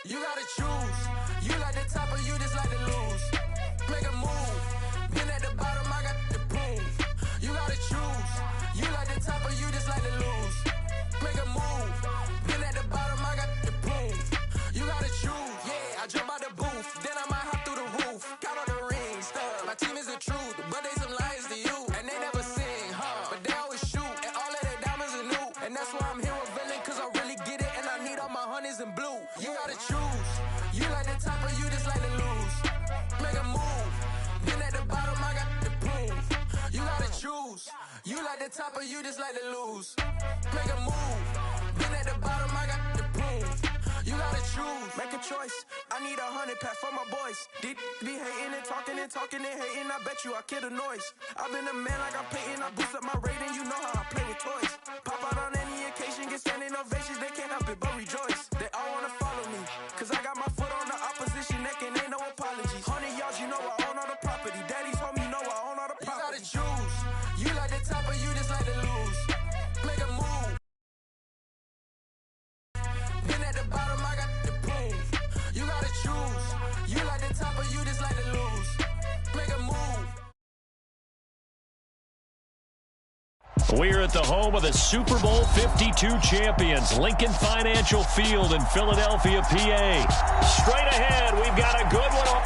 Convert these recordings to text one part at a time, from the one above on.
You gotta choose. You like the top or you just like to lose. Make a move. Been at the bottom, I got the prove. You gotta choose. You like the top or you just like to lose. Make a move. Been at the bottom, I got the prove. You gotta choose. Yeah, I jump out the booth. Then I might hop through the roof. Count on the rings. My team is the truth, but they some liars to you. And they never sing, but they always shoot. And all of their diamonds are new. And that's why I'm here with villain, cause I really get it. And I need all my honeys in blue. You gotta choose. You like the top or you just like to lose. Make a move. Been at the bottom, I got the proof. You gotta choose. You like the top or you just like to lose. Make a move. Been at the bottom, I got the proof. You gotta choose. Make a choice. I need 100 pack for my boys. Deep be hating and talking and hating. I bet you I kill the noise. I've been a man like I'm painting. I boost up my rating. You know how I play with toys. Pop out on any occasion, get standing ovations. They can't help it but rejoice. They all wanna follow me, cause I got my foot on the opposition neck and ain't no apologies. 100 yards, you know I own all the property. Daddy's home, you know I own all the property. You gotta choose. You like the top or you just like to lose. Make a move. Been at the bottom, I got the proof. You gotta choose. You like the top or you just like to lose. Make a move. We're at the home of the Super Bowl 52 champions, Lincoln Financial Field in Philadelphia, PA. Straight ahead, we've got a good one.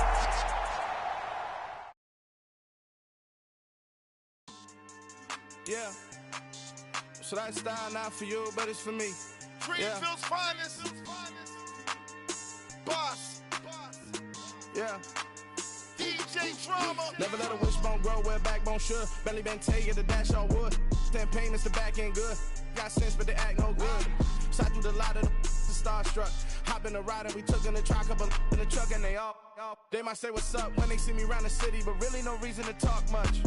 Yeah. So that style not for you, but it's for me. Greenfield's finest. Boss. Yeah. DJ Drama. Never let a wishbone grow where a backbone should. Belly been take the dash on wood. Then payments the back end good. Got sense, but they act no good. Shot through the lot of the starstruck. Hop in the ride and we took in the truck, couple in the truck, and they all. They might say what's up when they see me around the city, but really no reason to talk much.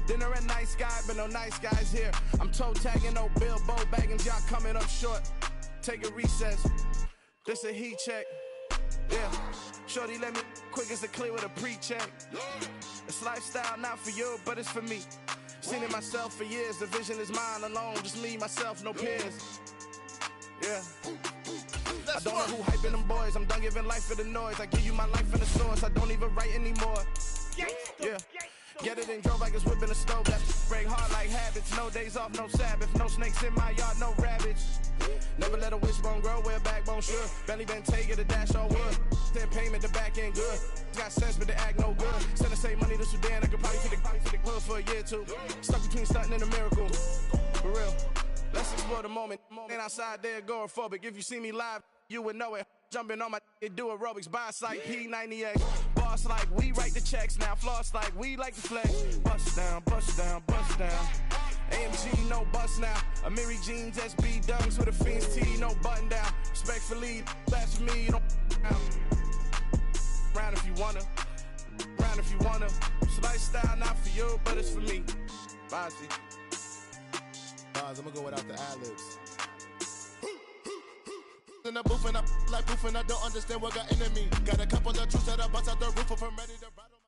Dinner at nice guy, but no nice guys here. I'm toe tagging, no Bilbo bagging, jock coming up short. Take a recess. This a heat check. Yeah. Shorty let me quick as a clear with a pre-check. It's lifestyle not for you, but it's for me. Seen it myself for years. The vision is mine alone. Just me, myself, no peers. Yeah. I don't know who hyping them boys. I'm done giving life for the noise. I give you my life in the source. I don't even write anymore. Yeah. Get it and drove like it's whipping a stove. That break hard like habits. No days off, no Sabbath. No snakes in my yard, no rabbits. Never let a wishbone grow where a backbone should. Belly been taking the dash on wood. Then payment, the back end good. Got sense, but they act no good. Send the same money to Sudan. I could probably fit the hood for a year or two. Stuck between stunting and a miracle. For real. Let's explore the moment. Ain't outside there agoraphobic. If you see me live, you would know it. Jumping on my do aerobics, boss like P90X. Boss like we write the checks now. Floss like we like to flex. Bust down, bust down, bust down. AMG, no bust now. Amiri jeans, SB dunks with a Fiends T, no button down. Respectfully, that's for me, you don't round if you wanna. Round if you wanna. It's lifestyle not for you, but it's for me. Bossy. I'm gonna go without the ad-libs. In the booth and I like proof and I don't understand what got into me. Got a couple of troops that I bust out the roof if I'm ready to battle.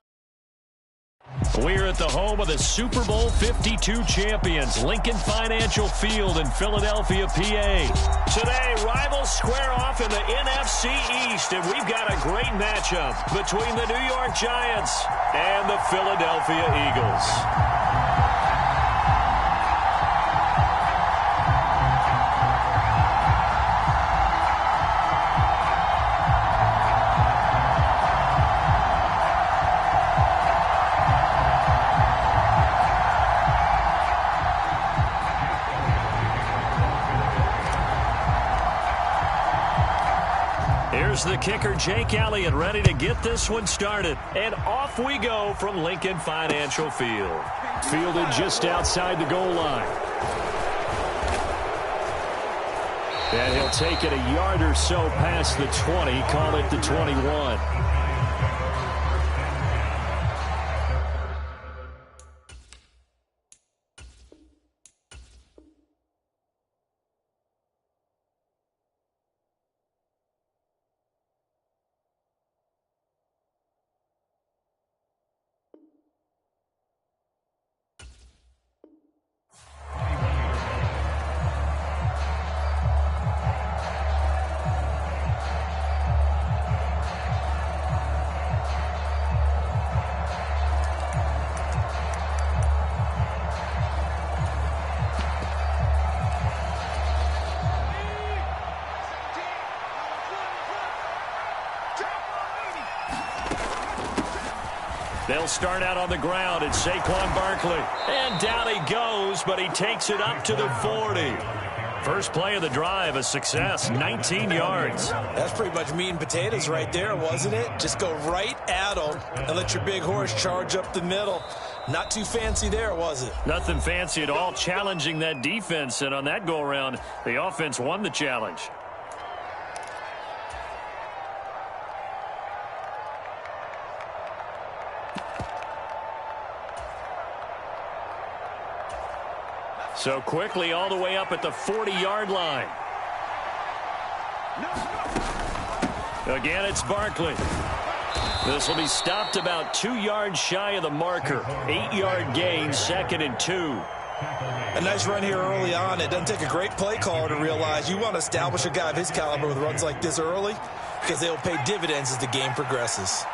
We're at the home of the Super Bowl 52 champions, Lincoln Financial Field in Philadelphia, PA. Today, rivals square off in the NFC East, and we've got a great matchup between the New York Giants and the Philadelphia Eagles. Here's the kicker, Jake Elliott, ready to get this one started. And off we go from Lincoln Financial Field. Fielded just outside the goal line. And he'll take it a yard or so past the 20, call it the 21. They'll start out on the ground. It's Saquon Barkley. And down he goes, but he takes it up to the 40. First play of the drive, a success, 19 yards. That's pretty much meat and potatoes right there, wasn't it? Just go right at them and let your big horse charge up the middle. Not too fancy there, was it? Nothing fancy at all, challenging that defense. And on that go-around, the offense won the challenge. So quickly all the way up at the 40-yard line. Again, it's Barkley. This will be stopped about 2 yards shy of the marker. 8-yard gain, 2nd and 2. A nice run here early on. It doesn't take a great play caller to realize you want to establish a guy of his caliber with runs like this early because they'll pay dividends as the game progresses.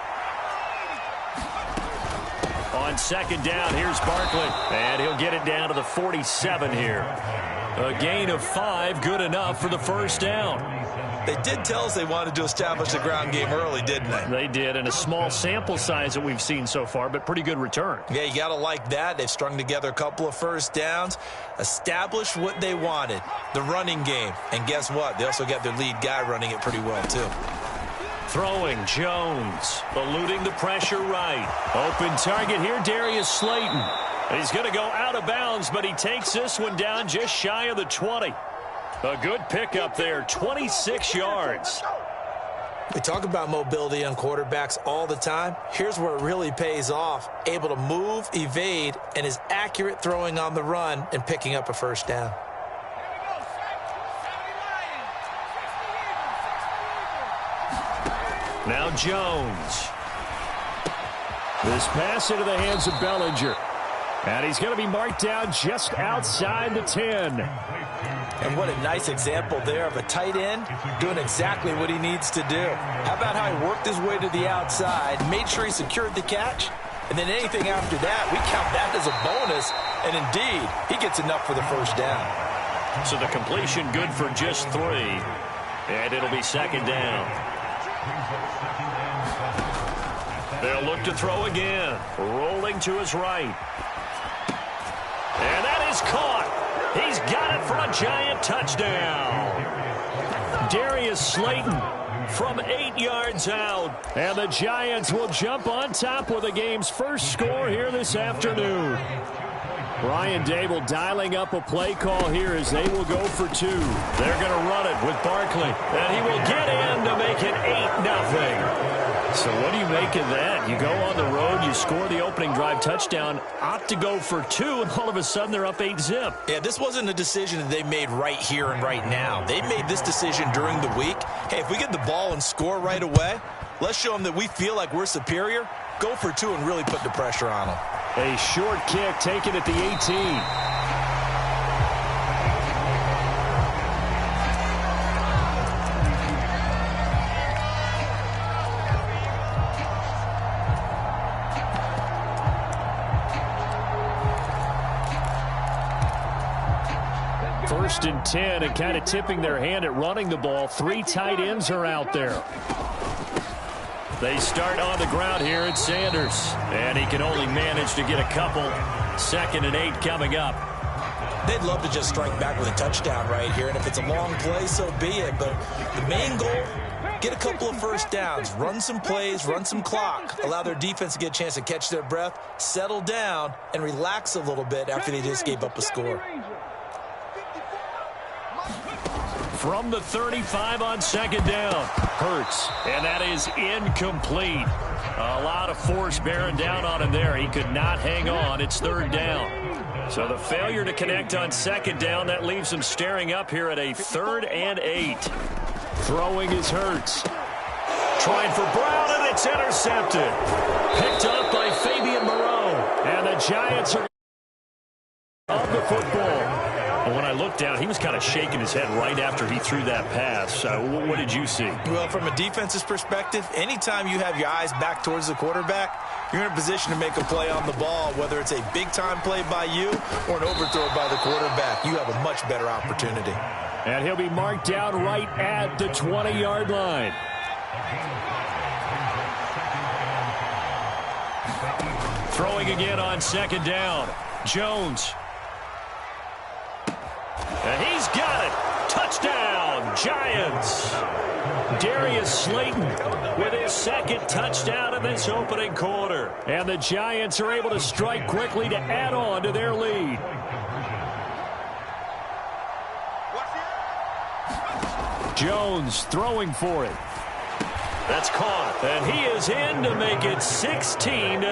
On 2nd down, here's Barkley. And he'll get it down to the 47 here. A gain of 5, good enough for the first down. They did tell us they wanted to establish the ground game early, didn't they? They did, and a small sample size that we've seen so far, but pretty good return. Yeah, you got to like that. They've strung together a couple of first downs, established what they wanted, the running game. And guess what? They also got their lead guy running it pretty well, too. Throwing Jones, eluding the pressure right. Open target here, Darius Slayton. He's going to go out of bounds, but he takes this one down just shy of the 20. A good pickup there, 26 yards. We talk about mobility on quarterbacks all the time. Here's where it really pays off. Able to move, evade, and is accurate throwing on the run and picking up a first down. Now Jones. This pass into the hands of Bellinger. And he's going to be marked down just outside the 10. And what a nice example there of a tight end doing exactly what he needs to do. How about how he worked his way to the outside, made sure he secured the catch, and then anything after that, we count that as a bonus. And indeed, he gets enough for the first down. So the completion good for just 3. And it'll be 2nd down. They'll look to throw again. Rolling to his right. And that is caught. He's got it for a giant touchdown. Darius Slayton from 8 yards out. And the Giants will jump on top with the game's first score here this afternoon. Brian Dable dialing up a play call here as they will go for 2. They're going to run it with Barkley. And he will get in to make it 8-0. So what do you make of that? You go on the road, you score the opening drive touchdown, opt to go for 2, and all of a sudden they're up 8-zip. Yeah, this wasn't a decision that they made right here and right now. They made this decision during the week. Hey, if we get the ball and score right away, let's show them that we feel like we're superior. Go for 2 and really put the pressure on them. A short kick taken at the 18. First and 10, and kind of tipping their hand at running the ball. 3 tight ends are out there. They start on the ground here at Sanders, and he can only manage to get a couple. 2nd and 8 coming up. They'd love to just strike back with a touchdown right here, and if it's a long play, so be it. But the main goal, get a couple of first downs, run some plays, run some clock, allow their defense to get a chance to catch their breath, settle down, and relax a little bit after they just gave up a score. From the 35 on 2nd down. Hurts, and that is incomplete. A lot of force bearing down on him there. He could not hang on. It's 3rd down. So the failure to connect on 2nd down, that leaves him staring up here at a 3rd and 8. Throwing is Hurts. Trying for Brown, and it's intercepted. Picked up by Fabian Moreau. And the Giants are of the football. But when I looked down, he was kind of shaking his head right after he threw that pass. What did you see? Well, from a defense's perspective, anytime you have your eyes back towards the quarterback, you're in a position to make a play on the ball, whether it's a big-time play by you or an overthrow by the quarterback. You have a much better opportunity. And he'll be marked down right at the 20-yard line. Throwing again on second down. Jones. And he's got it. Touchdown, Giants. Darius Slayton with his second touchdown in this opening quarter. And the Giants are able to strike quickly to add on to their lead. Jones throwing for it. That's caught, and he is in to make it 16-0.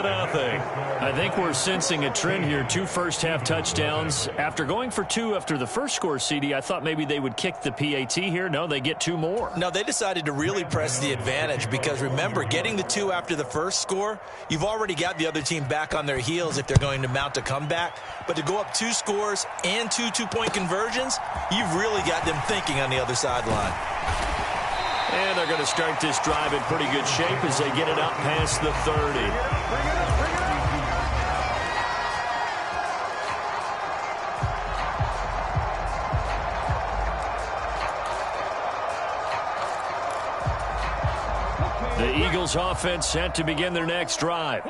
I think we're sensing a trend here. 2 first-half touchdowns. After going for 2 after the first score, CD, I thought maybe they would kick the PAT here. No, they get 2 more. No, they decided to really press the advantage because, remember, getting the 2 after the first score, you've already got the other team back on their heels if they're going to mount a comeback. But to go up 2 scores and 2 two-point conversions, you've really got them thinking on the other sideline. And they're going to start this drive in pretty good shape as they get it up past the 30. The Eagles offense set to begin their next drive.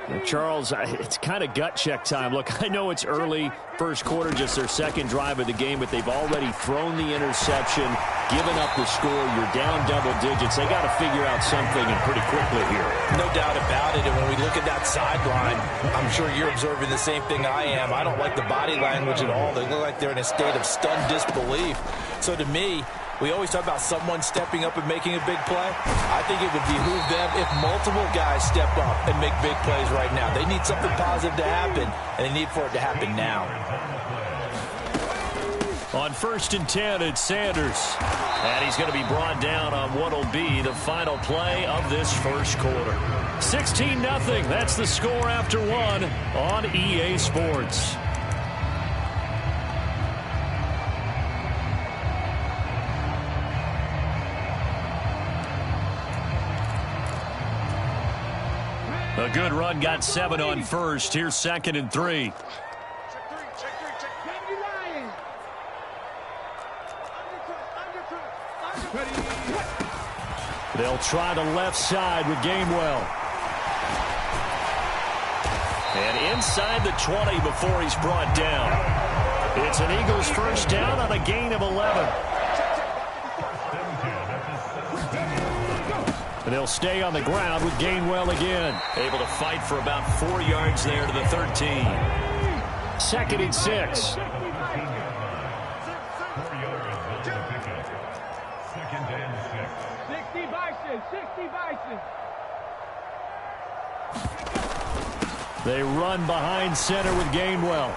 Now, Charles, it's kind of gut check time. Look, I know it's early, first quarter, just their second drive of the game, but they've already thrown the interception, given up the score. You're down double digits. They got to figure out something, and pretty quickly here. No doubt about it. And when we look at that sideline, I'm sure you're observing the same thing I am. I don't like the body language at all. They look like they're in a state of stunned disbelief. So to me, we always talk about someone stepping up and making a big play. I think it would behoove them if multiple guys step up and make big plays right now. They need something positive to happen, and they need for it to happen now. On 1st and 10, it's Sanders. And he's going to be brought down on what will be the final play of this first quarter. 16-0. That's the score after 1 on EA Sports. A good run, got 7 on first. Here's 2nd and 3. They'll try the left side with Gainwell. And inside the 20 before he's brought down. It's an Eagles first down on a gain of 11. And they'll stay on the ground with Gainwell again. Able to fight for about 4 yards there to the 13. 2nd and 6. They run behind center with Gainwell.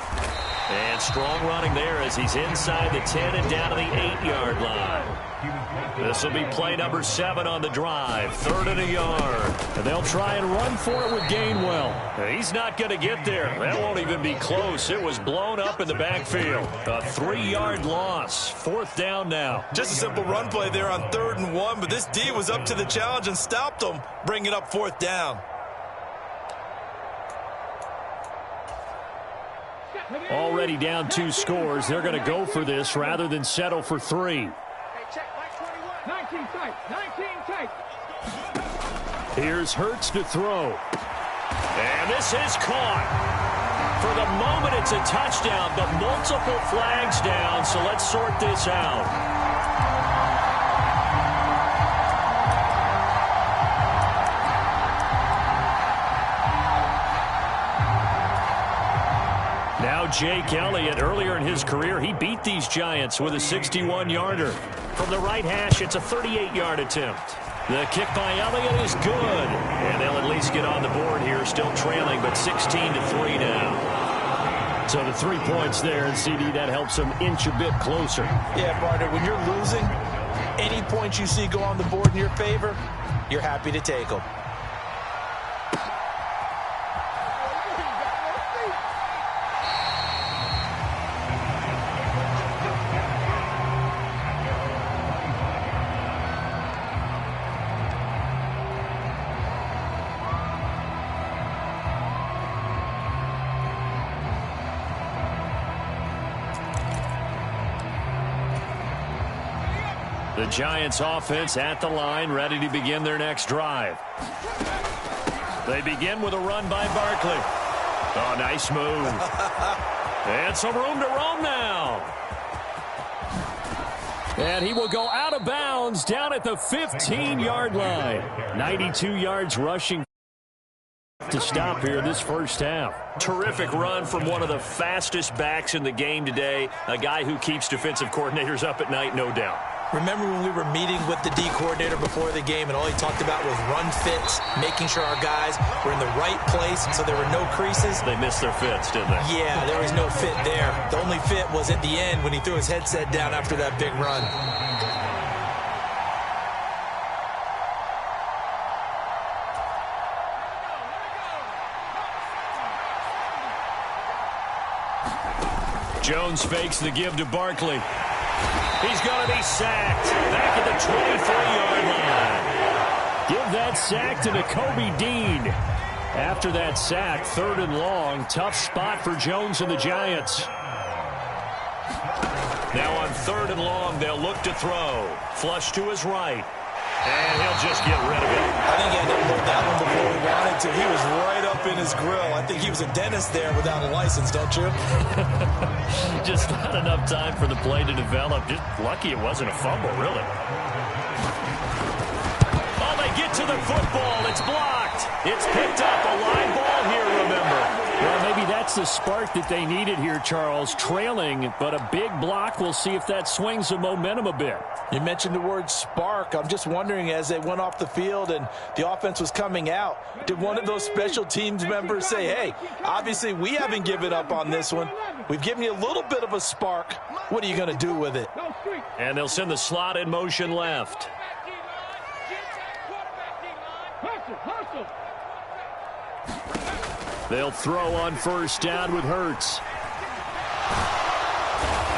And strong running there as he's inside the 10 and down to the 8-yard line. This will be play number 7 on the drive. 3rd and a yard. And they'll try and run for it with Gainwell. He's not going to get there. That won't even be close. It was blown up in the backfield. A 3-yard loss. 4th down now. Just a simple run play there on 3rd and 1, but this D was up to the challenge and stopped them, bringing up 4th down. Already down 2 scores. They're going to go for this rather than settle for 3. 19 tight. Here's Hurts to throw. And this is caught. For the moment, it's a touchdown, but multiple flags down, so let's sort this out. Now Jake Elliott, earlier in his career, he beat these Giants with a 61-yarder. From the right hash, it's a 38-yard attempt. The kick by Elliott is good. And they'll at least get on the board here, still trailing, but 16-3 now. So the 3 points there, and CD, that helps them inch a bit closer. Yeah, partner, when you're losing, any points you see go on the board in your favor, you're happy to take them. The Giants offense at the line, ready to begin their next drive. They begin with a run by Barkley. Oh, nice move. And some room to roam now. And he will go out of bounds down at the 15-yard line. 92 yards rushing to stop here this first half. Terrific run from one of the fastest backs in the game today. A guy who keeps defensive coordinators up at night, no doubt. Remember when we were meeting with the D coordinator before the game and all he talked about was run fits, making sure our guys were in the right place so there were no creases? They missed their fits, didn't they? Yeah, there was no fit there. The only fit was at the end when he threw his headset down after that big run. Jones fakes the give to Barkley. He's going to be sacked back at the 23-yard line. Give that sack to Nakobe Dean. After that sack, 3rd and long. Tough spot for Jones and the Giants. Now on 3rd and long, they'll look to throw. Flush to his right. And he'll just get rid of it. I think he had to hold that one before he wanted to. He was right up in his grill. I think he was a dentist there without a license, don't you? Just not enough time for the play to develop. Just lucky it wasn't a fumble, really. Oh, they get to the football. It's blocked. It's picked up. A line ball here, remember. Well, maybe that's the spark that they needed here, Charles. Trailing, but a big block. We'll see if that swings the momentum a bit. You mentioned the word spark. I'm just wondering, as they went off the field and the offense was coming out, did one of those special teams members say, hey, obviously we haven't given up on this one. We've given you a little bit of a spark. What are you going to do with it? And they'll send the slot in motion left. They'll throw on 1st down with Hurts.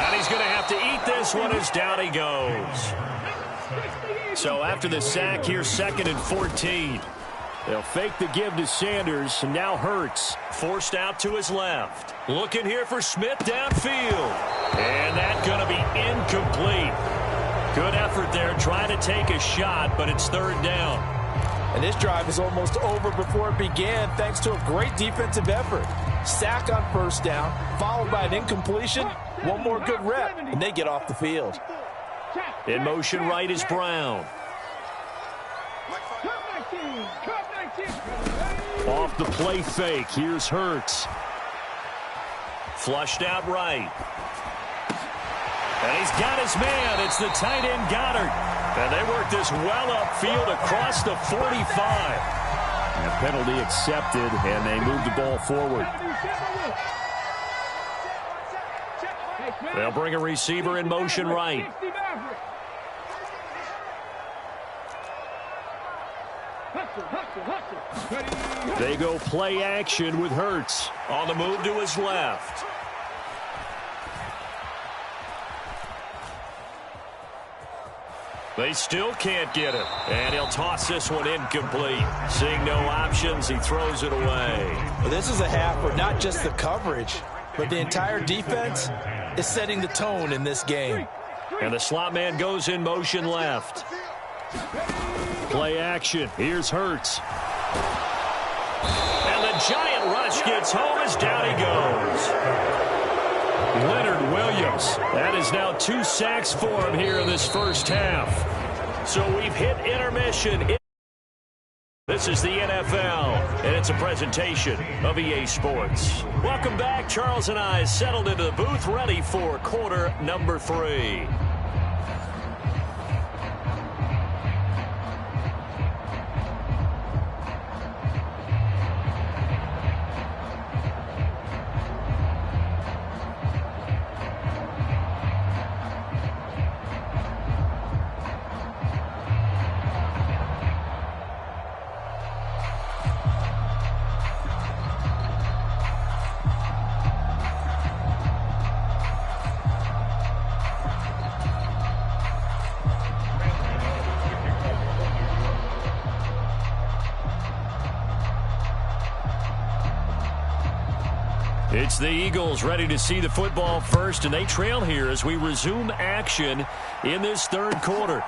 And he's going to have to eat this one as down he goes. So after the sack, here's 2nd and 14. They'll fake the give to Sanders, and now Hurts. Forced out to his left. Looking here for Smith downfield. And that's going to be incomplete. Good effort there trying to take a shot, but it's 3rd down. And this drive is almost over before it began thanks to a great defensive effort. Sack on 1st down, followed by an incompletion. One more good rep, and they get off the field. In motion right is Brown. Off the play fake, here's Hurts. Flushed out right. And he's got his man. It's the tight end Goddard. And they work this well upfield across the 45. And a penalty accepted, and they move the ball forward. They'll bring a receiver in motion right. They go play action with Hurts. On the move to his left. They still can't get it. And he'll toss this one incomplete. Seeing no options, he throws it away. Well, this is a half where not just the coverage, but the entire defense is setting the tone in this game. And the slot man goes in motion left. Play action. Here's Hurts. And the giant rush gets home as down he goes. Leonard Williams. That is now 2 sacks for him here in this first half. So we've hit intermission. This is the NFL, and it's a presentation of EA Sports. Welcome back. Charles and I settled into the booth, ready for quarter number 3. It's the Eagles ready to see the football first, and they trail here as we resume action in this 3rd quarter.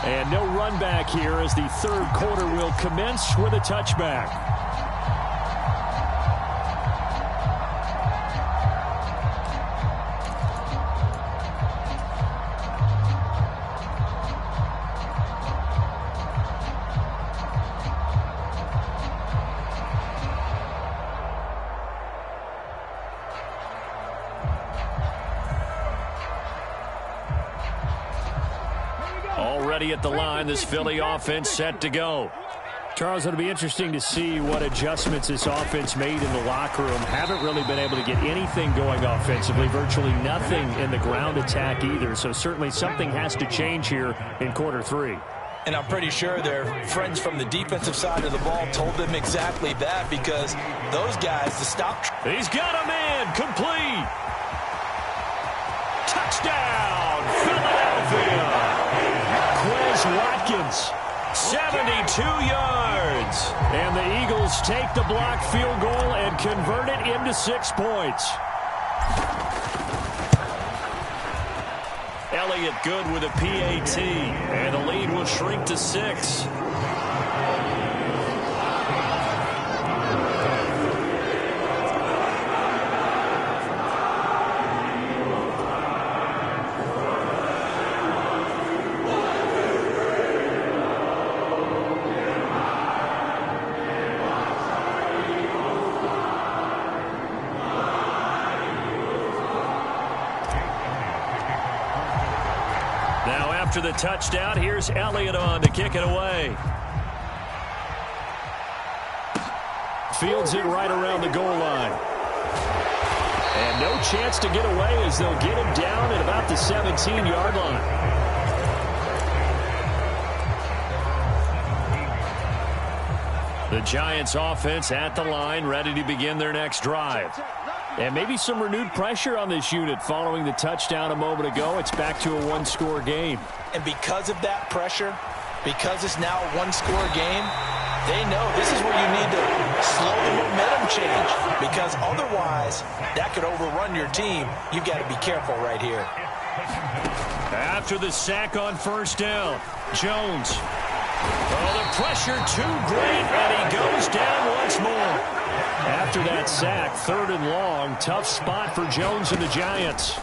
And no run back here as the third quarter will commence with a touchback. Already at the line, this Philly offense set to go. Charles, it'll be interesting to see what adjustments this offense made in the locker room. Haven't really been able to get anything going offensively, virtually nothing in the ground attack either. So certainly something has to change here in quarter three. And I'm pretty sure their friends from the defensive side of the ball told them exactly that, because those guys, the stop. He's got a man complete. Touchdown, Philadelphia. Watkins, 72 yards. And the Eagles take the block field goal and convert it into 6 points. Elliott good with a PAT, and the lead will shrink to 6. After the touchdown, here's Elliott on to kick it away. Fields it right around the goal line. And no chance to get away as they'll get him down at about the 17-yard line. The Giants offense at the line, ready to begin their next drive. And maybe some renewed pressure on this unit following the touchdown a moment ago. It's back to a one-score game. And because of that pressure, because it's now a one-score game, they know this is where you need to slow the momentum change, because otherwise that could overrun your team. You've got to be careful right here. After the sack on first down, Jones. Oh, the pressure too great, and he goes down once more. After that sack, 3rd and long, tough spot for Jones and the Giants.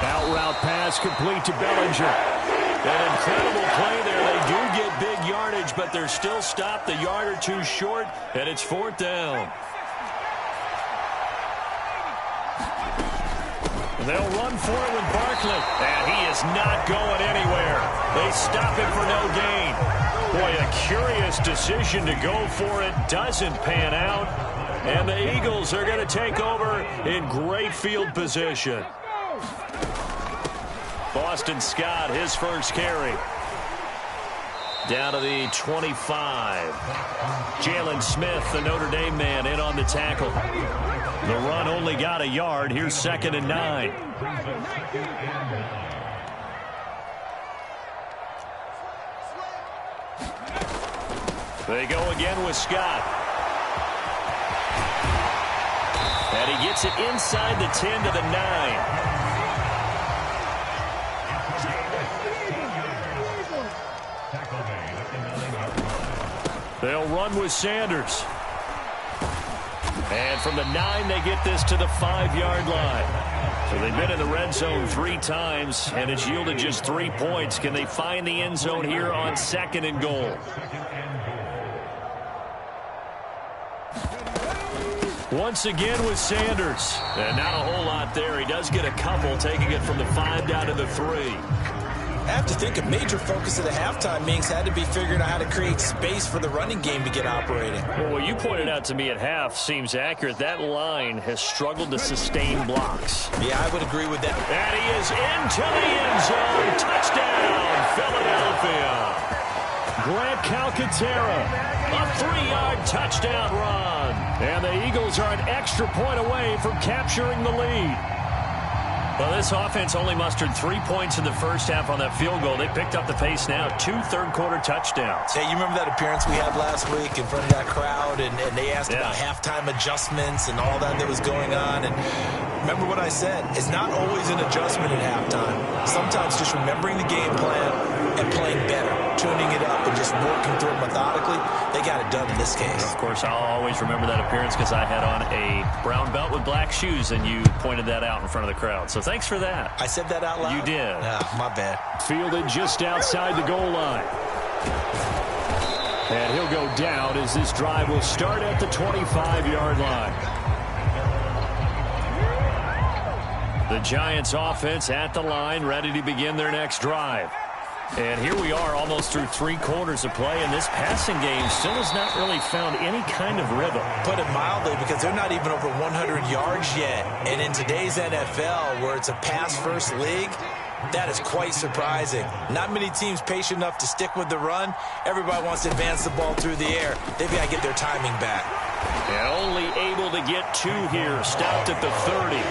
Out route pass complete to Bellinger. An incredible play there. They do get big yardage, but they're still stopped a yard or two short, and it's 4th down. They'll run for it with Barkley. And he is not going anywhere. They stop him for no gain. Boy, a curious decision to go for it. Doesn't pan out. And the Eagles are going to take over in great field position. Boston Scott, his first carry. Down to the 25. Jalen Smith, the Notre Dame man, in on the tackle. The run only got a yard. Here's 2nd and 9. They go again with Scott. And he gets it inside the 10 to the 9. They'll run with Sanders. And from the 9, they get this to the 5-yard line. So they've been in the red zone 3 times, and it's yielded just 3 points. Can they find the end zone here on 2nd and goal? Once again with Sanders. And not a whole lot there. He does get a couple, taking it from the 5 down to the 3. I have to think a major focus of the halftime meetings had to be figuring out how to create space for the running game to get operating. Well, what you pointed out to me at half seems accurate. That line has struggled to sustain blocks. Yeah, I would agree with that. And he is into the end zone. Touchdown, Philadelphia. Grant Calcaterra, a 3-yard touchdown run. And the Eagles are an extra point away from capturing the lead. Well, this offense only mustered 3 points in the first half on that field goal. They picked up the pace now. 2 third-quarter touchdowns. Hey, you remember that appearance we had last week in front of that crowd, and they asked about halftime adjustments and all that was going on, and remember what I said. It's not always an adjustment at halftime. Sometimes just remembering the game plan and playing better, tuning it up and just working through it methodically. They got it done in this case. Of course, I'll always remember that appearance because I had on a brown belt with black shoes, and you pointed that out in front of the crowd. So thanks for that. I said that out loud? You did. My bad. Fielded just outside the goal line. And he'll go down as this drive will start at the 25-yard line. The Giants offense at the line, ready to begin their next drive. And here we are almost through 3 quarters of play, and this passing game still has not really found any kind of rhythm. Put it mildly, because they're not even over 100 yards yet. And in today's NFL, where it's a pass-first league, that is quite surprising. Not many teams patient enough to stick with the run. Everybody wants to advance the ball through the air. They've got to get their timing back. And only able to get 2 here, stopped at the 30.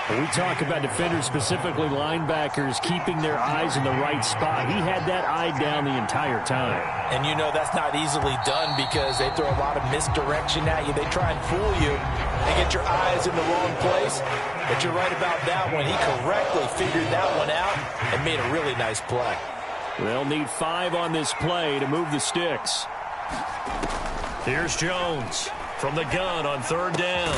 We talk about defenders, specifically linebackers, keeping their eyes in the right spot. He had that eye down the entire time. And you know that's not easily done because they throw a lot of misdirection at you. They try and fool you and get your eyes in the wrong place. But you're right about that one. He correctly figured that one out and made a really nice play. They'll need 5 on this play to move the sticks. Here's Jones from the gun on 3rd down.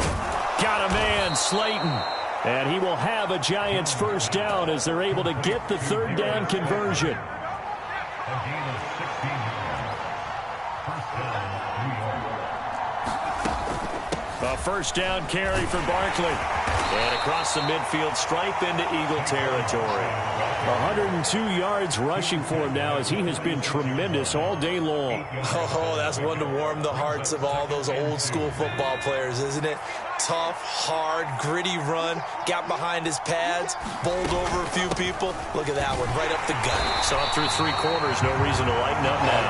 Got a man, Slayton. And he will have a Giants first down as they're able to get the 3rd down conversion. A first down carry for Barkley. And across the midfield stripe into Eagle territory. 102 yards rushing for him now as he has been tremendous all day long. Oh, that's one to warm the hearts of all those old school football players, isn't it? Tough, hard, gritty run. Got behind his pads, bowled over a few people. Look at that one, right up the gut. So up through 3 quarters, no reason to lighten up now.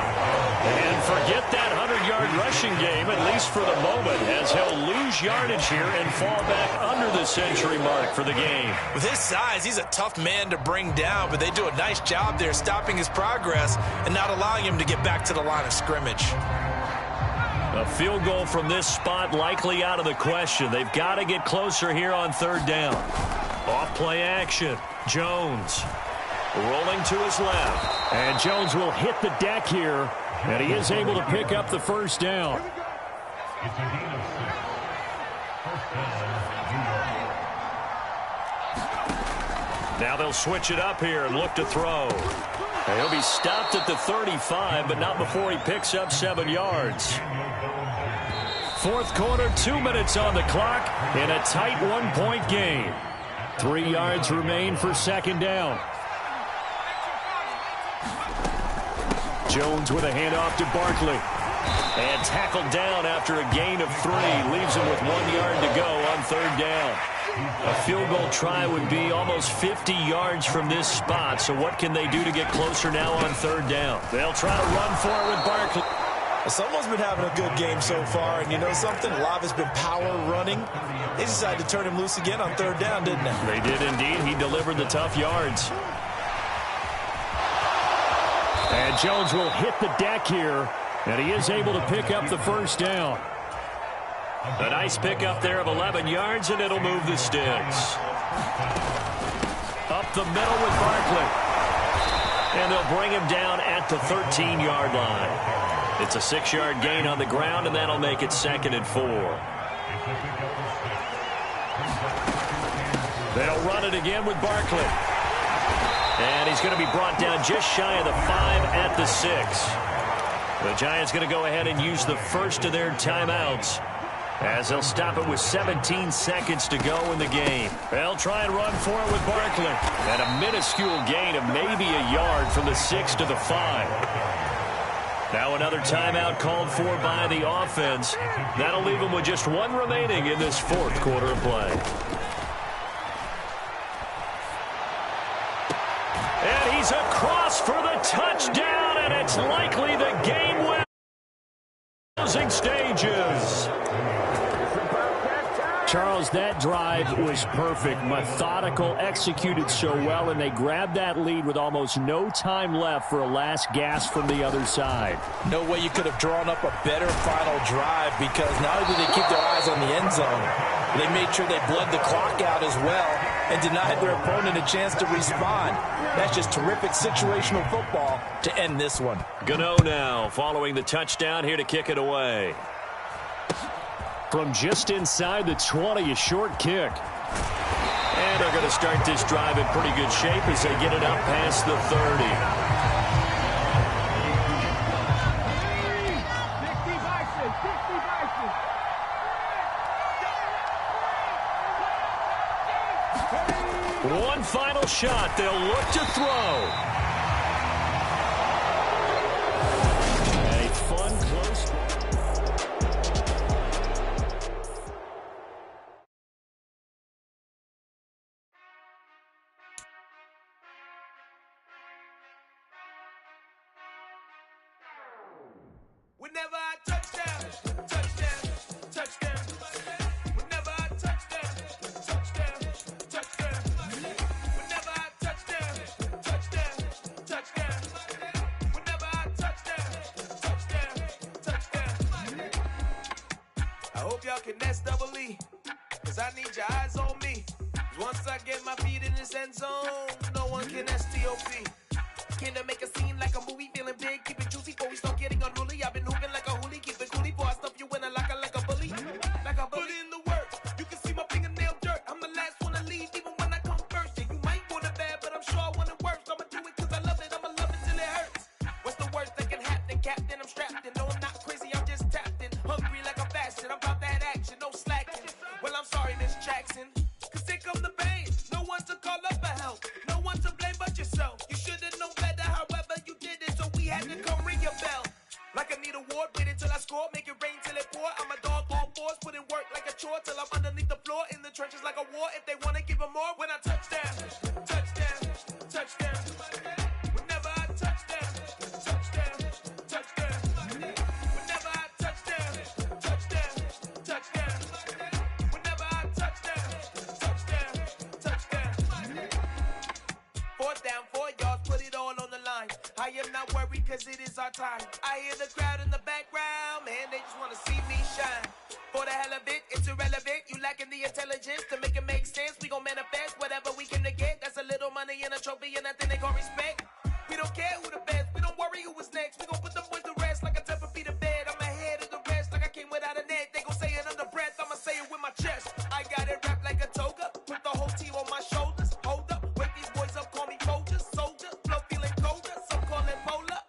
And forget that 100-yard rushing game, at least for the moment, as he'll lose yardage here and fall back under the century mark for the game. With his size, he's a tough man to bring down, but they do a nice job there stopping his progress and not allowing him to get back to the line of scrimmage. A field goal from this spot likely out of the question. They've got to get closer here on 3rd down. Off play action. Jones rolling to his left. And Jones will hit the deck here, and he is able to pick up the first down. Now they'll switch it up here and look to throw. And he'll be stopped at the 35, but not before he picks up 7 yards. 4th quarter, 2 minutes on the clock in a tight 1-point game. 3 yards remain for 2nd down. Jones with a handoff to Barkley. And tackled down after a gain of 3. Leaves him with 1 yard to go on 3rd down. A field goal try would be almost 50 yards from this spot. So what can they do to get closer now on 3rd down? They'll try to run for it with Barkley. Someone's been having a good game so far, and you know something? A lot of it's been power running. They decided to turn him loose again on 3rd down, didn't they? They did indeed. He delivered the tough yards. And Jones will hit the deck here, and he is able to pick up the first down. A nice pickup there of 11 yards, and it'll move the sticks. Up the middle with Barkley. And they'll bring him down at the 13-yard line. It's a 6-yard gain on the ground, and that'll make it 2nd and 4. They'll run it again with Barkley. And he's going to be brought down just shy of the 5 at the 6. The Giants going to go ahead and use the first of their timeouts, as they'll stop it with 17 seconds to go in the game. They'll try and run for it with Barkley. And a minuscule gain of maybe a yard from the 6 to the 5. Now another timeout called for by the offense. That'll leave them with just 1 remaining in this 4th quarter of play. And he's across for the touchdown, and it's likely the game winner. Closing stages. Charles, that drive was perfect, methodical, executed so well, and they grabbed that lead with almost no time left for a last gasp from the other side. No way you could have drawn up a better final drive, because not only did they keep their eyes on the end zone, They made sure they bled the clock out as well and denied their opponent a chance to respond. That's just terrific situational football to end this one. Gano now following the touchdown here to kick it away. From just inside the 20, a short kick. And they're going to start this drive in pretty good shape as they get it up past the 30. One final shot. They'll look to throw. A fun, close. Whenever I touchdown, touchdown, touchdown. Whenever I touchdown, touchdown, touchdown. Whenever I touchdown, touchdown, touchdown. Whenever I touchdown, touchdown, touchdown. I hope y'all can S-double-E, cause I need your eyes on me. Once I get my feet in this end zone, no one can S-T-O-P. Came to make a scene like a movie, feeling big, keep it juicy before we start getting unruly. I've been hooping like a hoolie, keep it coolie, before I stuff you in a locker like a bully. Like a bully. Put in the work, you can see my fingernail dirt. I'm the last one to leave, even when I come first. Yeah, you might want it bad, but I'm sure I want it worse. I'ma do it cause I love it, I'ma love it till it hurts. What's the worst that can happen, Captain? I'm strapped in, no I'm not crazy, I'm just tapped in. Hungry like a fashion, I'm about that action, no slacking. Well, I'm sorry, Miss Jackson, cause here come the pain. No one to call up for help, no one to blame but yourself. You should've known better, however you did it, so we had to come ring your bell. Like I need a award, wait until I score, make it rain till it pour. I'm a dog on fours, put in work like a chore till I'm underneath the floor, in the trenches like a war. If they wanna give them more, when I touchdown, touchdown, touchdown. Whenever I touchdown, touchdown, touchdown. Whenever I touchdown, touchdown, touchdown. Whenever I touchdown, touchdown, touchdown. 4th down, 4 yards, put it all on the line. I am not worried cause it is our time. I hear the crowd in the background, man, they just wanna see me shine. For the hell of it, it's irrelevant. You lacking the intelligence to make it make sense. We gon' manifest whatever we came to get. That's a little money and a trophy and nothing they gon' respect. We don't care who the best, we don't worry who was next. We gon' put them boys to rest like a 10 feet of bed. I'm ahead of the rest like I came without a net. They gon' say it under breath, I'ma say it with my chest. I got it wrapped like a toga, put the whole team on my shoulders. Hold up, wake these boys up, call me Folger, soldier. Flow feeling colder, some call it polar.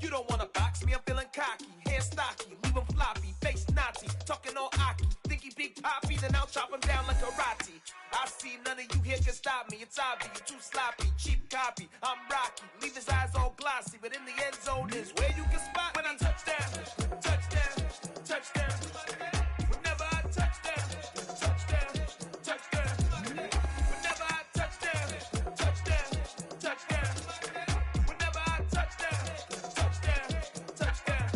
You don't wanna box me, I'm feeling cocky. Hair stocky, leave him floppy, face naughty. Talking all aki, think he big poppy, then I'll chop him down like karate. I see none of you here can stop me. It's obvious, you too sloppy, cheap copy. I'm Rocky, leave his eyes all glossy, but in the end zone is where you can spot when I touchdown, touchdown, touchdown. Whenever I touchdown, touchdown, touchdown. Whenever I touchdown, touchdown, touchdown. Whenever I touchdown, touchdown, touchdown.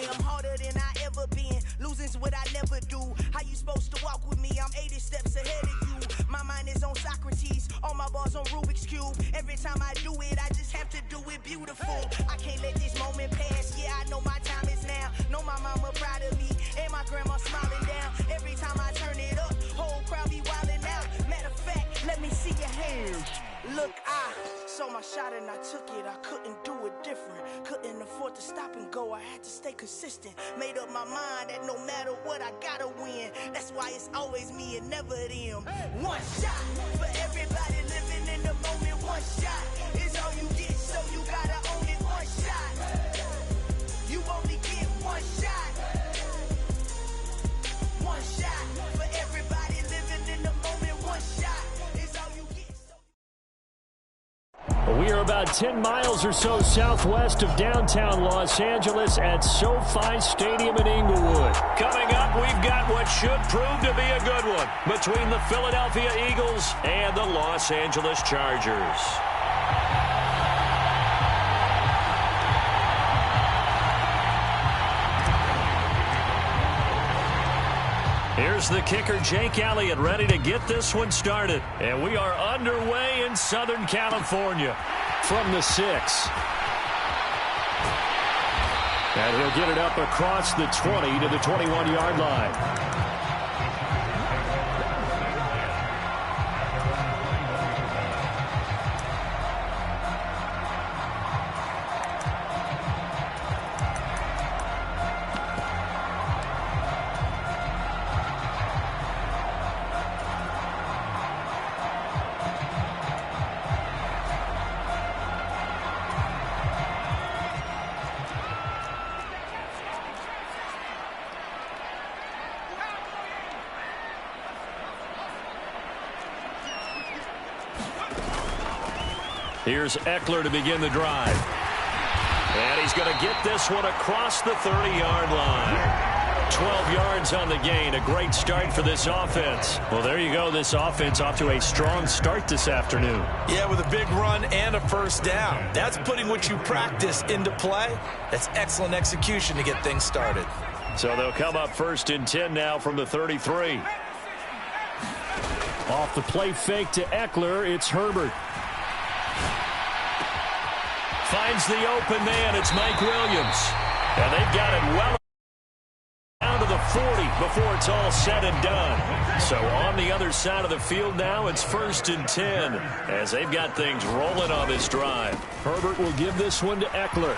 I'm harder than I ever been. Losing's what I never do. How you supposed to walk with me? I'm 80 steps ahead of you. My mind is on Socrates. All my bars on Rubik's Cube. Every time I do it, I just have to do it beautiful. I can't let this moment pass. Yeah, I know my time is now. Know my mama proud of me. And my grandma smiling down. Every time I turn it up, whole crowd be wildin' out. Matter of fact, let me see your hands. Look, I saw my shot and I took it. I couldn't do it different. Couldn't afford to stop and go. I had to stay consistent. Made up my mind that no matter what, I gotta win. That's why it's always me and never them. One shot for everybody living in the moment. One shot is all you get, so you gotta own it. One shot. You only get one shot. One shot for everybody living in the moment. One shot is all you get. We are about 10 miles or so southwest of downtown Los Angeles at SoFi Stadium in Inglewood. Coming up, we've got what should prove to be a good one between the Philadelphia Eagles and the Los Angeles Chargers. Here Here's the kicker, Jake Elliott, ready to get this one started. And we are underway in Southern California from the 6. And he'll get it up across the 20 to the 21-yard line. Here's Eckler to begin the drive. And he's going to get this one across the 30-yard line. 12 yards on the gain. A great start for this offense. Well, there you go. This offense off to a strong start this afternoon. Yeah, with a big run and a first down. That's putting what you practice into play. That's excellent execution to get things started. So they'll come up 1st and 10 now from the 33. Off the play fake to Eckler, it's Herbert. Finds the open man. It's Mike Williams. And they've got it well down to the 40 before it's all said and done. So on the other side of the field now, it's 1st and 10 as they've got things rolling on this drive. Herbert will give this one to Eckler.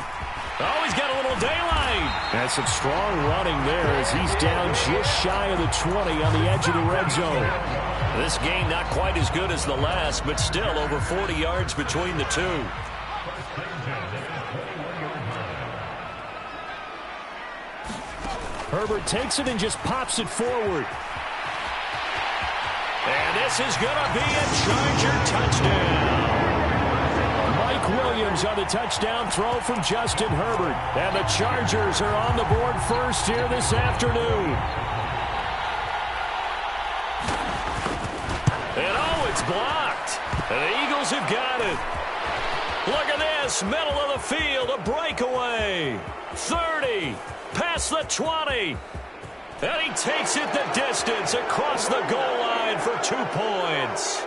Oh, he's got a little daylight. That's some strong running there as he's down just shy of the 20 on the edge of the red zone. This game not quite as good as the last, but still over 40 yards between the two. Herbert takes it and just pops it forward. And this is going to be a Charger touchdown. Mike Williams on the touchdown throw from Justin Herbert. And the Chargers are on the board first here this afternoon. And oh, it's blocked. And the Eagles have got it. Look at this, middle of the field, a breakaway. 30. Past the 20. And he takes it the distance across the goal line for 2 points.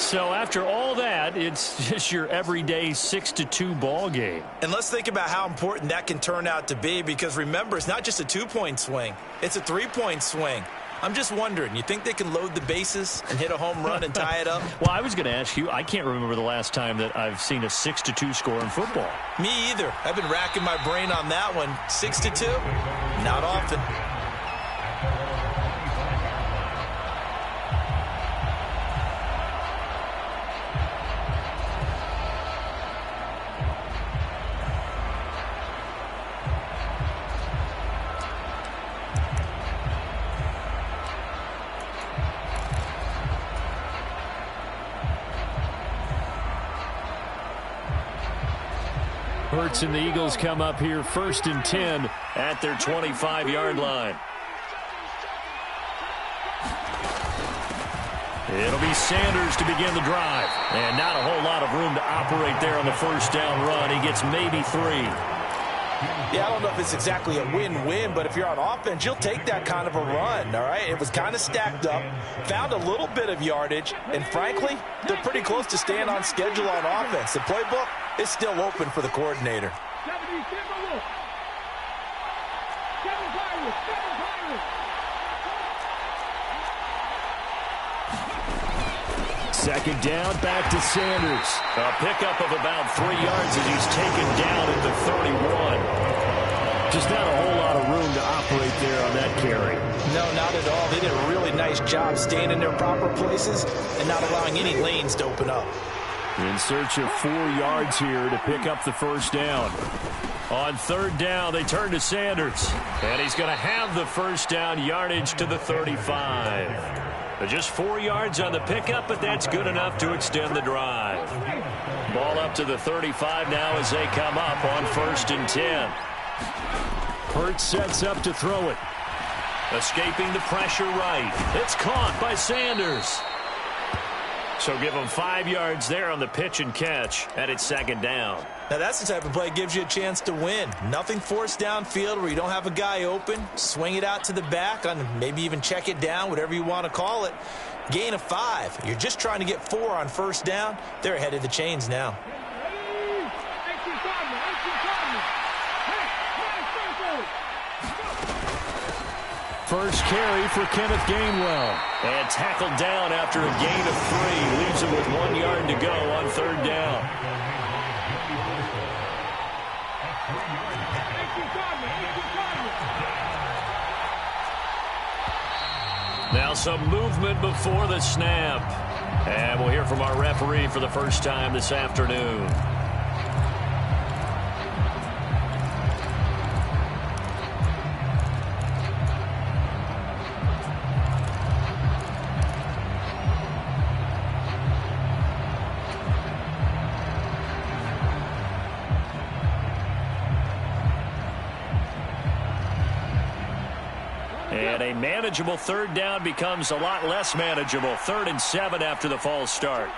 So after all that, it's just your everyday 6-2 ball game. And let's think about how important that can turn out to be, because remember, it's not just a 2-point swing. It's a 3-point swing. I'm just wondering, you think they can load the bases and hit a home run and tie it up? Well, I was going to ask you, I can't remember the last time that I've seen a 6-2 score in football. Me either. I've been racking my brain on that one. 6-2? Not often. Hurts and the Eagles come up here 1st and 10 at their 25-yard line. It'll be Sanders to begin the drive. And not a whole lot of room to operate there on the first down run. He gets maybe 3. Yeah, I don't know if it's exactly a win-win, but if you're on offense, you'll take that kind of a run, all right? It was kind of stacked up, found a little bit of yardage, and frankly, they're pretty close to staying on schedule on offense. The playbook is still open for the coordinator. Second down, back to Sanders. A pickup of about 3 yards as he's taken down at the 31. Just not a whole lot of room to operate there on that carry. No, not at all. They did a really nice job staying in their proper places and not allowing any lanes to open up. In search of 4 yards here to pick up the first down. On 3rd down, they turn to Sanders. And he's going to have the first down, yardage to the 35. Just 4 yards on the pickup, but that's good enough to extend the drive. Ball up to the 35 now as they come up on 1st and 10. Hurts sets up to throw it. Escaping the pressure right. It's caught by Sanders. So give them 5 yards there on the pitch and catch, and it's second down. Now that's the type of play that gives you a chance to win. Nothing forced downfield where you don't have a guy open. Swing it out to the back, maybe even check it down, whatever you want to call it. Gain of 5. You're just trying to get 4 on first down. They're ahead of the chains now. First carry for Kenneth Gainwell. And tackled down after a gain of 3. Leaves it with 1 yard to go on third down. Now some movement before the snap. And we'll hear from our referee for the first time this afternoon. And a manageable third down becomes a lot less manageable. 3rd and 7 after the false start.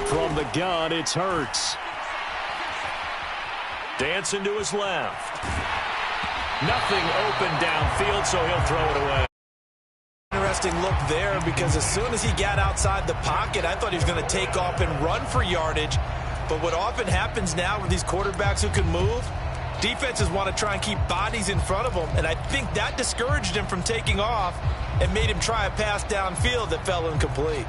From the gun, it's Hurts. Dancing to his left. Nothing open downfield, so he'll throw it away. Interesting look there, because as soon as he got outside the pocket, I thought he was going to take off and run for yardage. But what often happens now with these quarterbacks who can move, defenses want to try and keep bodies in front of them, and I think that discouraged him from taking off and made him try a pass downfield that fell incomplete.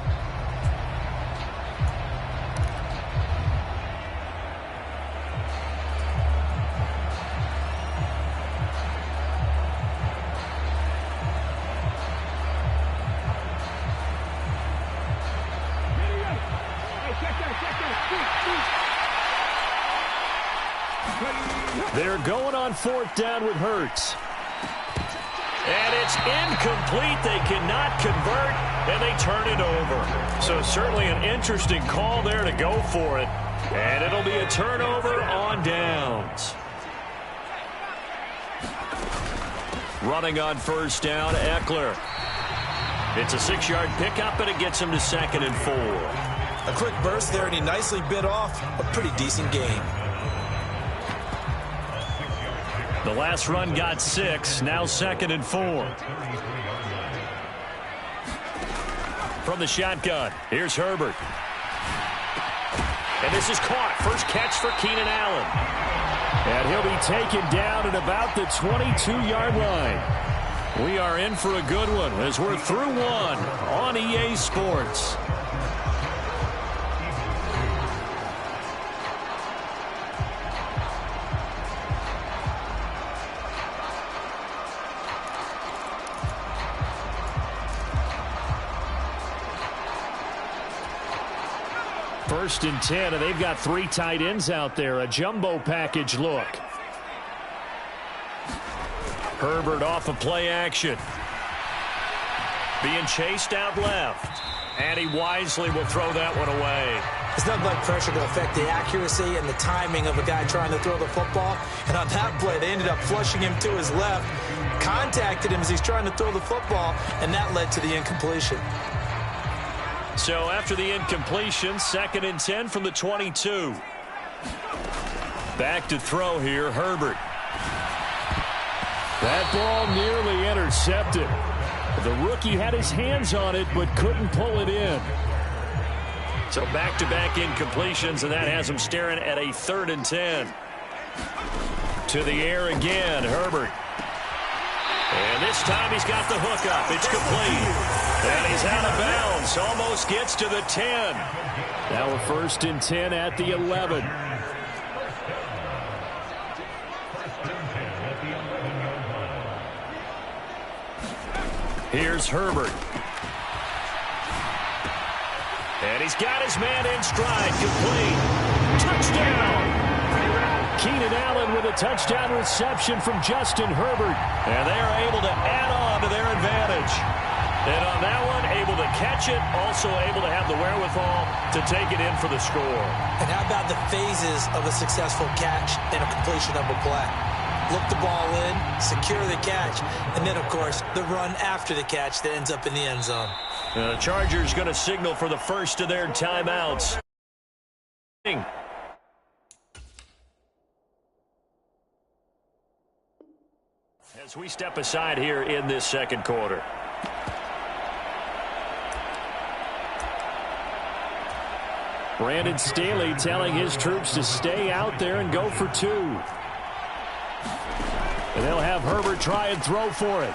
They're going on 4th down with Hurts. And it's incomplete. They cannot convert, and they turn it over. So certainly an interesting call there to go for it. And it'll be a turnover on downs. Running on first down, Eckler. It's a 6-yard pickup, and it gets him to 2nd and 4. A quick burst there, and he nicely bit off a pretty decent gain. The last run got 6, now 2nd and 4. From the shotgun, here's Herbert. And this is caught. First catch for Keenan Allen. And he'll be taken down at about the 22-yard line. We are in for a good one as we're through one on EA Sports. First and 10, and they've got 3 tight ends out there. A jumbo package look. Herbert off of play action. Being chased out left. And he wisely will throw that one away. It's nothing like pressure to affect the accuracy and the timing of a guy trying to throw the football. And on that play, they ended up flushing him to his left. Contacted him as he's trying to throw the football, and that led to the incompletion. So after the incompletion, 2nd and 10 from the 22. Back to throw here, Herbert. That ball nearly intercepted. The rookie had his hands on it, but couldn't pull it in. So back-to-back incompletions, and that has him staring at a 3rd and 10. To the air again, Herbert. And this time he's got the hook up. It's complete. And he's out of bounds. Almost gets to the 10. Now a 1st and 10 at the 11. Here's Herbert. And he's got his man in stride. Complete. Touchdown. Keenan Allen with a touchdown reception from Justin Herbert. And they are able to add on to their advantage. And on that one, able to catch it, also able to have the wherewithal to take it in for the score. And how about the phases of a successful catch and a completion of a play? Look the ball in, secure the catch, and then, of course, the run after the catch that ends up in the end zone. The Chargers going to signal for the first of their timeouts. As we step aside here in this second quarter. Brandon Staley telling his troops to stay out there and go for two. And they'll have Herbert try and throw for it.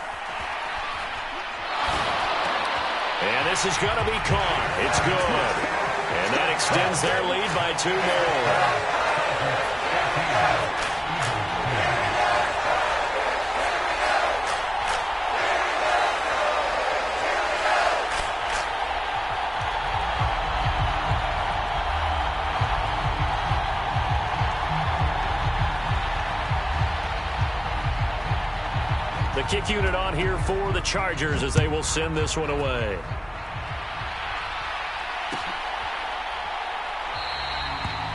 And this is going to be caught. It's good. And that extends their lead by 2 more. The kick unit on here for the Chargers as they will send this one away.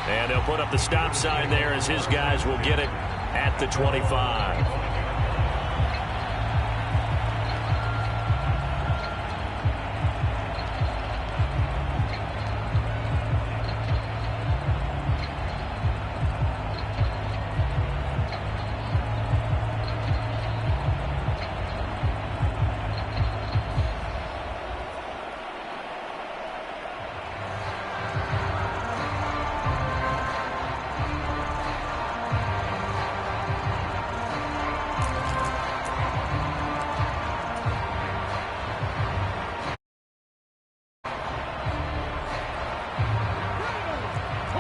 And they'll put up the stop sign there as his guys will get it at the 25.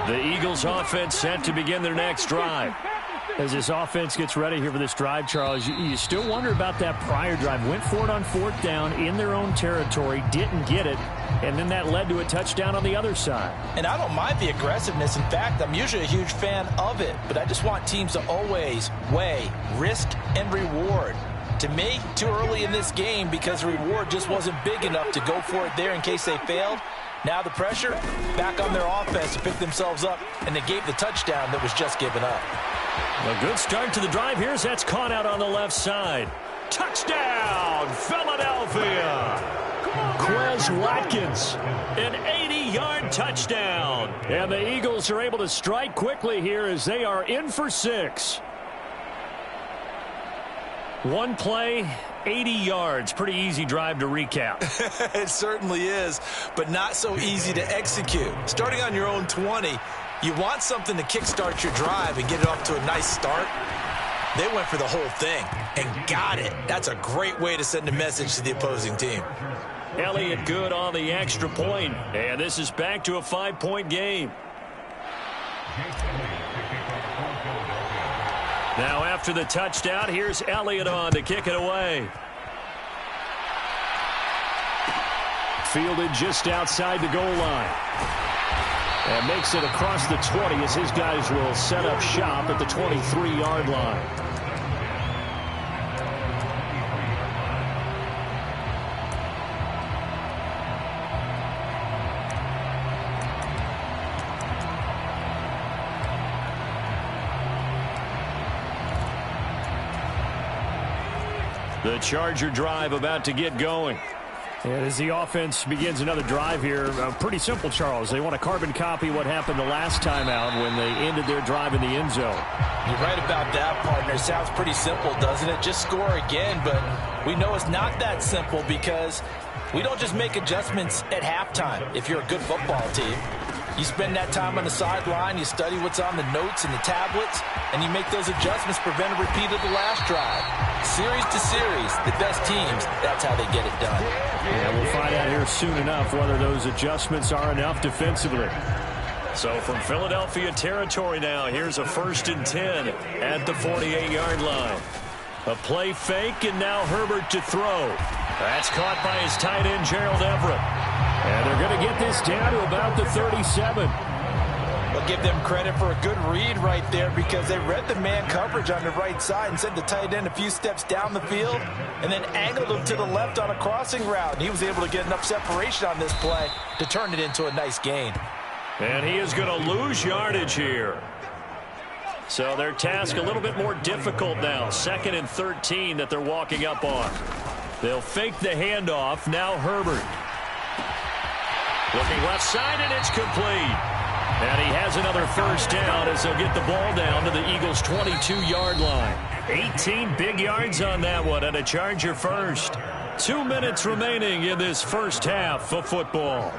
The Eagles offense set to begin their next drive. As this offense gets ready here for this drive, Charles, you still wonder about that prior drive. Went for it on 4th down in their own territory, didn't get it, and then that led to a touchdown on the other side. And I don't mind the aggressiveness. In fact, I'm usually a huge fan of it, but I just want teams to always weigh risk and reward. To me, too early in this game because the reward just wasn't big enough to go for it there in case they failed. Now the pressure back on their offense to pick themselves up, and they gave the touchdown that was just given up. A good start to the drive here as that's caught out on the left side. Touchdown, Philadelphia! Quez Watkins. An 80-yard touchdown. And the Eagles are able to strike quickly here as they are in for 6. One play, 80 yards. Pretty easy drive to recap. It certainly is, but not so easy to execute. Starting on your own 20, you want something to kickstart your drive and get it off to a nice start. They went for the whole thing and got it. That's a great way to send a message to the opposing team. Elliott good on the extra point, and this is back to a 5-point game. Now after the touchdown, here's Elliott on to kick it away. Fielded just outside the goal line. And makes it across the 20 as his guys will set up shop at the 23-yard line. The Charger drive about to get going. And as the offense begins another drive here, pretty simple, Charles. They want to carbon copy what happened the last time out when they ended their drive in the end zone. You're right about that, partner. Sounds pretty simple, doesn't it? Just score again, but we know it's not that simple because we don't just make adjustments at halftime if you're a good football team. You spend that time on the sideline, you study what's on the notes and the tablets, and you make those adjustments, prevent a repeat of the last drive. Series to series, the best teams, that's how they get it done. Yeah, we'll find out here soon enough whether those adjustments are enough defensively. So from Philadelphia territory now, here's a 1st and 10 at the 48-yard line. A play fake, and now Herbert to throw. That's caught by his tight end, Gerald Everett. And they're going to get this down to about the 37. We'll give them credit for a good read right there because they read the man coverage on the right side and sent the tight end a few steps down the field and then angled him to the left on a crossing route. And he was able to get enough separation on this play to turn it into a nice gain. And he is going to lose yardage here. So their task a little bit more difficult now. 2nd and 13 that they're walking up on. They'll fake the handoff. Now Herbert. Looking left side, and it's complete. And he has another first down as they'll get the ball down to the Eagles' 22-yard line. 18 big yards on that one, and a Charger first. 2 minutes remaining in this first half of football.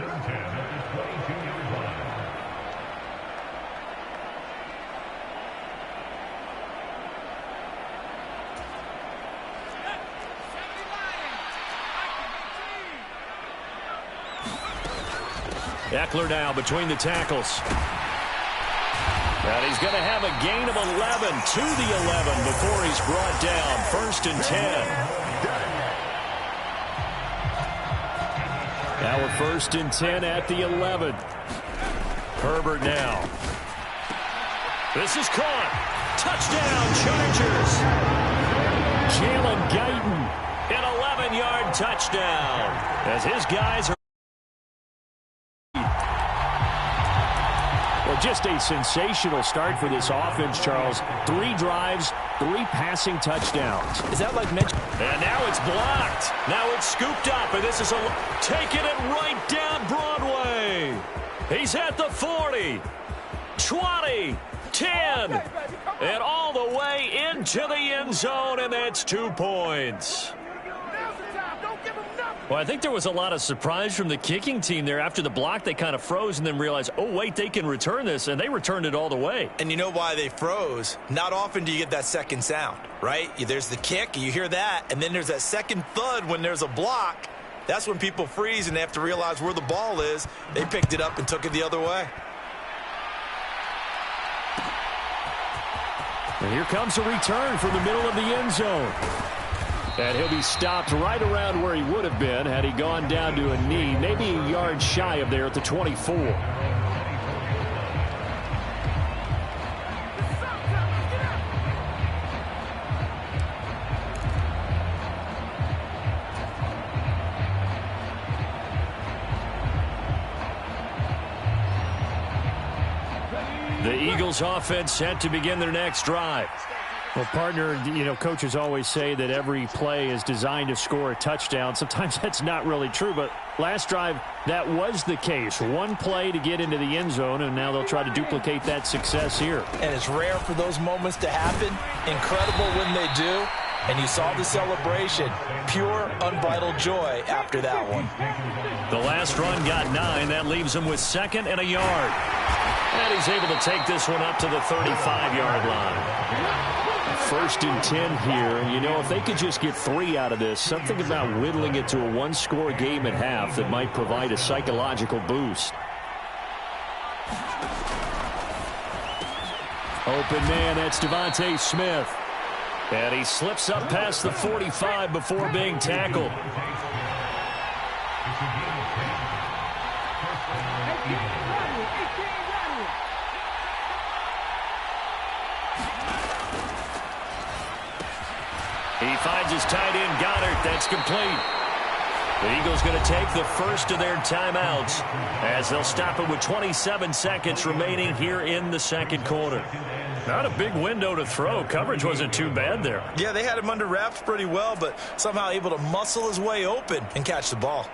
Eckler now between the tackles. And he's going to have a gain of 11 to the 11 before he's brought down. 1st and 10. Now we're 1st and 10 at the 11. Herbert now. This is caught. Touchdown, Chargers. Jalen Guyton, an 11-yard touchdown. As his guys are just a sensational start for this offense, Charles. 3 drives, 3 passing touchdowns. Is that like mentioned? And now it's blocked. Now it's scooped up, and this is taking it right down Broadway. He's at the 40, 20, 10, and all the way into the end zone, and that's 2 points. Well, I think there was a lot of surprise from the kicking team there. After the block, they kind of froze and then realized, oh, wait, they can return this, and they returned it all the way. And you know why they froze? Not often do you get that second sound, right? There's the kick, you hear that, and then there's that second thud when there's a block. That's when people freeze and they have to realize where the ball is. They picked it up and took it the other way. And here comes a return from the middle of the end zone. And he'll be stopped right around where he would have been had he gone down to a knee, maybe a yard shy of there at the 24. The Eagles offense set to begin their next drive. Well, partner, coaches always say that every play is designed to score a touchdown. Sometimes that's not really true, but last drive, that was the case. 1 play to get into the end zone, and now they'll try to duplicate that success here. And it's rare for those moments to happen. Incredible when they do. And you saw the celebration. Pure, unbridled joy after that one. The last run got 9. That leaves him with 2nd and a yard. And he's able to take this one up to the 35-yard line. 1st and 10 here. If they could just get 3 out of this, something about whittling it to a 1-score game at half that might provide a psychological boost. Open man, that's Devontae Smith. And he slips up past the 45 before being tackled. He finds his tight end, Goddard. That's complete. The Eagles going to take the first of their timeouts as they'll stop it with 27 seconds remaining here in the second quarter. Not a big window to throw. Coverage wasn't too bad there. Yeah, they had him under wraps pretty well, but somehow able to muscle his way open and catch the ball.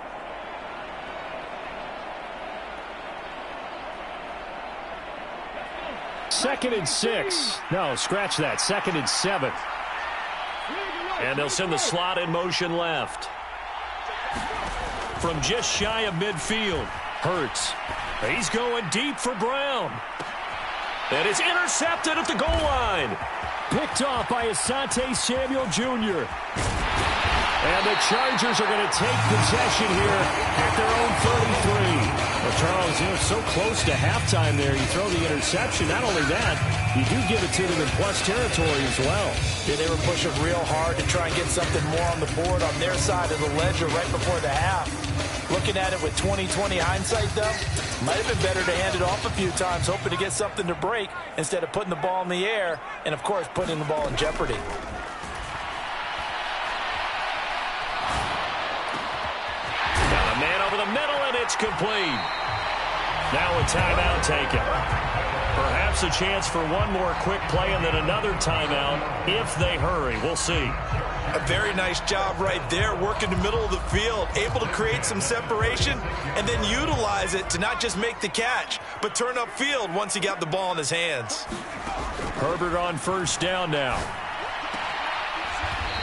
Second and 6. No, scratch that. 2nd and 7. And they'll send the slot in motion left. From just shy of midfield, Hurts. He's going deep for Brown. And it's intercepted at the goal line. Picked off by Asante Samuel Jr. And the Chargers are going to take possession here at their own 33. Well, Charles, so close to halftime there. You throw the interception. Not only that, you do give it to them in plus territory as well. Yeah, they were pushing real hard to try and get something more on the board on their side of the ledger right before the half. Looking at it with 20/20 hindsight, though, might have been better to hand it off a few times, hoping to get something to break instead of putting the ball in the air and, of course, putting the ball in jeopardy. Got a man over the middle, and it's complete. Now a timeout taken. Perhaps a chance for one more quick play and then another timeout if they hurry. We'll see. A very nice job right there, working the middle of the field, able to create some separation and then utilize it to not just make the catch, but turn upfield once he got the ball in his hands. Herbert on first down now.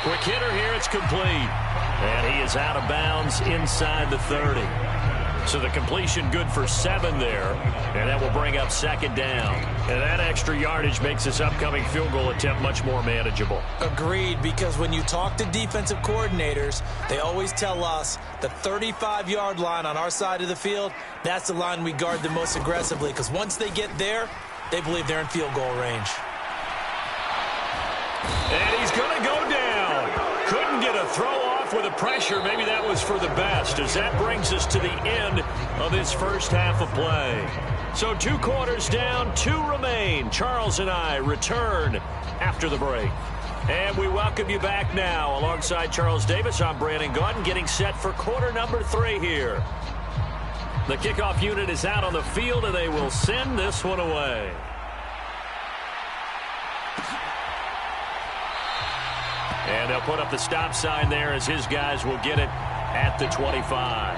Quick hitter here, it's complete. And he is out of bounds inside the 30. So the completion good for 7 there, and that will bring up second down. And that extra yardage makes this upcoming field goal attempt much more manageable. Agreed, because when you talk to defensive coordinators, they always tell us the 35-yard line on our side of the field, that's the line we guard the most aggressively, because once they get there, they believe they're in field goal range. And he's going to go down. Couldn't get a throw off with the pressure. Maybe that was for the best, as that brings us to the end of this first half of play. So 2 quarters down, 2 remain. Charles and I return after the break. And we welcome you back now. Alongside Charles Davis, I'm Brandon Gaudin, getting set for quarter number 3 here. The kickoff unit is out on the field, and they will send this one away. And they'll put up the stop sign there as his guys will get it at the 25.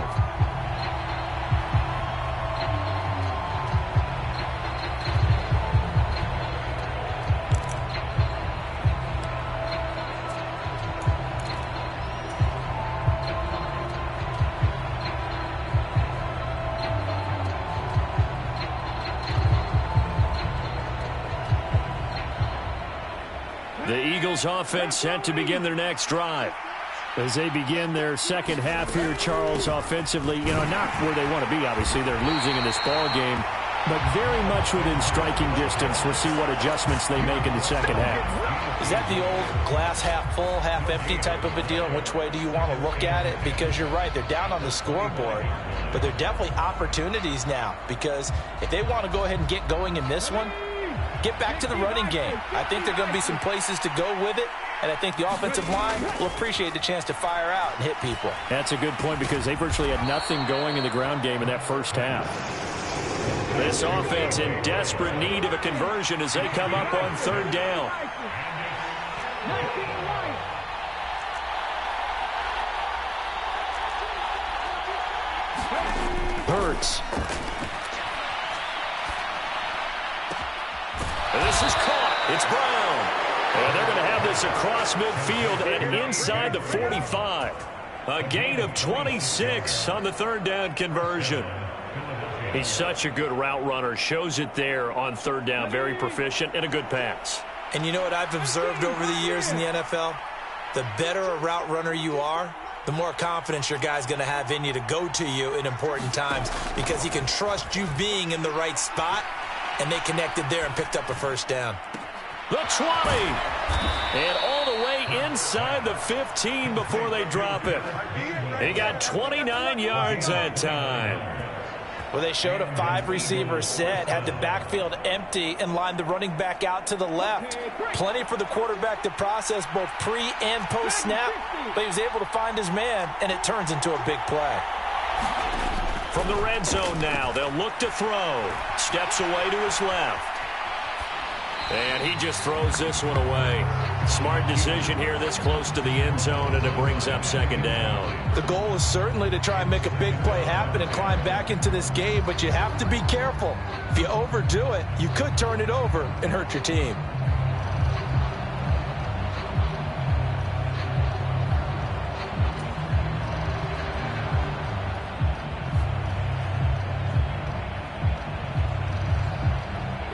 The Eagles offense set to begin their next drive. As they begin their second half here, Charles, offensively, not where they want to be, obviously. They're losing in this ball game, but very much within striking distance. We'll see what adjustments they make in the second half. Is that the old glass half full, half empty type of a deal? And which way do you want to look at it? Because you're right, they're down on the scoreboard, but they're definitely opportunities now, because if they want to go ahead and get going in this one, get back to the running game. I think there are going to be some places to go with it, and I think the offensive line will appreciate the chance to fire out and hit people. That's a good point, because they virtually had nothing going in the ground game in that first half. This offense in desperate need of a conversion as they come up on third down. Hurts. And this is caught. It's Brown. And they're going to have this across midfield and inside the 45. A gain of 26 on the third down conversion. He's such a good route runner. Shows it there on third down. Very proficient and a good pass. And you know what I've observed over the years in the NFL? The better a route runner you are, the more confidence your guy's going to have in you to go to you in important times, because he can trust you being in the right spot. And they connected there and picked up a first down. The 20. And all the way inside the 15 before they drop it. He got 29 yards that time. Well, they showed a 5-receiver set, had the backfield empty, and lined the running back out to the left. Plenty for the quarterback to process both pre- and post-snap, but he was able to find his man, and it turns into a big play. From the red zone now, they'll look to throw. Steps away to his left. And he just throws this one away. Smart decision here this close to the end zone, and it brings up second down. The goal is certainly to try and make a big play happen and climb back into this game, but you have to be careful. If you overdo it, you could turn it over and hurt your team.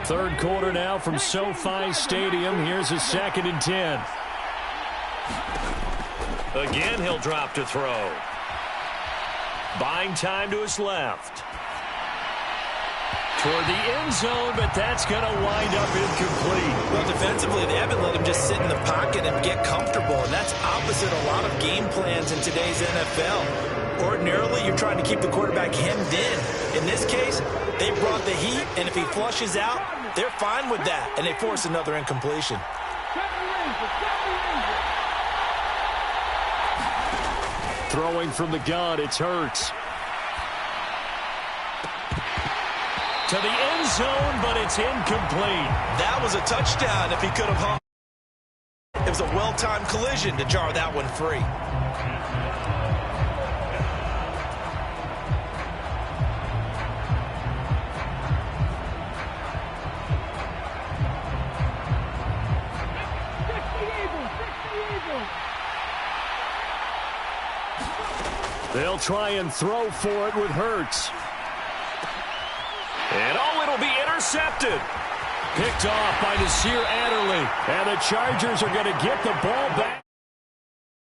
Third quarter now from SoFi Stadium. Here's a 2nd and 10. Again, he'll drop to throw. Buying time to his left. Toward the end zone, but that's going to wind up incomplete. Well, defensively, they haven't let him just sit in the pocket and get comfortable, and that's opposite a lot of game plans in today's NFL. Ordinarily, you're trying to keep the quarterback hemmed in. In this case, they brought the heat, and if he flushes out, they're fine with that, and they force another incompletion. Throwing from the gun, it's Hurts. To the end zone, but it's incomplete. That was a touchdown if he could have hung. It was a well-timed collision to jar that one free. They'll try and throw for it with Hurts. And it'll be intercepted. Picked off by Nasir Adderley. And the Chargers are going to get the ball back.